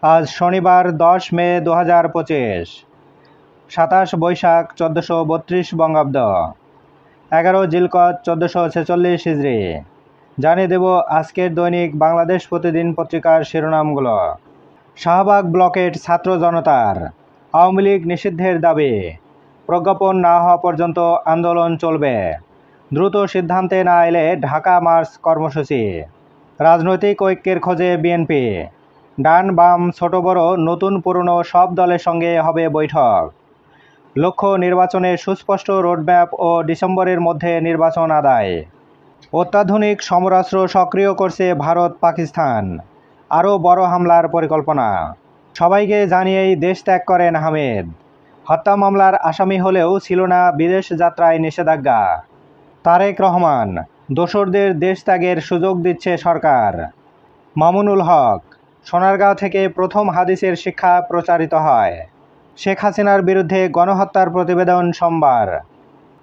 আজ শনিবার 10 মে 2025, 27 বৈশাখ 1432 বঙ্গাব্দ, 11 জিলকদ 1446 হিজরি। জানিয়ে দেব আজকের দৈনিক বাংলাদেশ প্রতিদিন পত্রিকার শিরোনামগুলো। শাহবাগ ব্লকেট ছাত্র জনতার, আওয়ামী লীগ নিষিদ্ধের দাবি, প্রজ্ঞাপন না হওয়া পর্যন্ত আন্দোলন চলবে, দ্রুত সিদ্ধান্তে না এলে ঢাকা মার্চ কর্মসূচি। রাজনৈতিক ঐক্যের খোঁজে বিএনপি, ডান বাম ছোট বড় নতুন পুরনো সব দলের সঙ্গে হবে বৈঠক। লক্ষ্য নির্বাচনের সুস্পষ্ট রোডম্যাপ ও ডিসেম্বরের মধ্যে নির্বাচন আদায়। অত্যাধুনিক সমরাস্ত্র সক্রিয় করছে ভারত পাকিস্তান, আরও বড় হামলার পরিকল্পনা। সবাইকে জানিয়েই দেশ ত্যাগ করেন হামিদ। হত্যা মামলার আসামি হলেও ছিল না বিদেশ যাত্রায় নিষেধাজ্ঞা। তারেক রহমান, দোসরদের দেশ ত্যাগের সুযোগ দিচ্ছে সরকার। মামুনুল হক, সোনারগাঁও থেকে প্রথম হাদিসের শিক্ষা প্রচারিত হয়। শেখ হাসিনার বিরুদ্ধে গণহত্যার প্রতিবেদন সোমবার।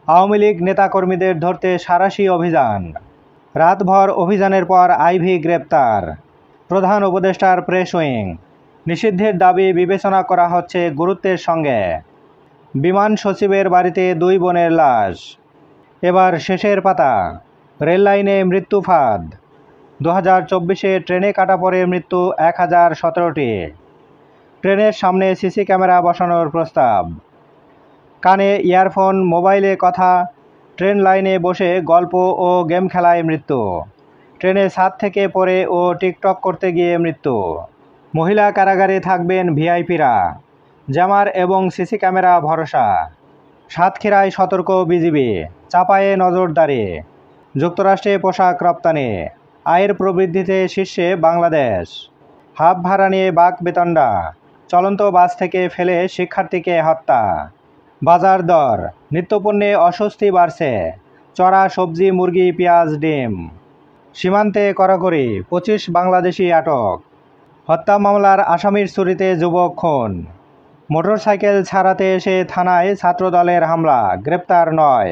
আওয়ামী লীগ নেতাকর্মীদের ধরতে সাঁড়াশি অভিযান। রাতভর অভিযানের পর আইভি গ্রেপ্তার। প্রধান উপদেষ্টার প্রেস উইং, নিষিদ্ধের দাবি বিবেচনা করা হচ্ছে গুরুত্বের সঙ্গে। বিমান সচিবের বাড়িতে 2 বোনের লাশ। এবার শেষের পাতা। রেললাইনে মৃত্যু ফাঁদ। 2024-এ ট্রেনে কাটা পড়ে মৃত্যু 1017টি। ট্রেনের সামনে সিসি ক্যামেরা বসানোর প্রস্তাব। কানে ইয়ারফোন, মোবাইলে কথা, ট্রেন লাইনে বসে গল্প ও গেম খেলায় মৃত্যু। ট্রেনে ছাদ থেকে পড়ে ও টিকটক করতে গিয়ে মৃত্যু। মহিলা কারাগারে থাকবেন ভিআইপিরা, জ্যামার এবং সিসি ক্যামেরা ভরসা। সাতক্ষীরায় সতর্ক বিজিবি, চাপায়ে নজরদারি। যুক্তরাষ্ট্রে পোশাক রপ্তানি, আয়ের প্রবৃদ্ধিতে শীর্ষে বাংলাদেশ। হাফ ভাড়া নিয়ে বাকবিতণ্ডা, চলন্ত বাস থেকে ফেলে শিক্ষার্থীকে হত্যা। বাজার দর, নিত্যপণ্যে অস্বস্তি বাড়ছে, চড়া সবজি, মুরগি, পেঁয়াজ, ডিম। সীমান্তে কড়াকড়ি, 25 বাংলাদেশি আটক। হত্যা মামলার আসামির ছুরিতে যুবক খুন। মোটরসাইকেল ছাড়াতে এসে থানায় ছাত্রদলের হামলা, গ্রেপ্তার 9।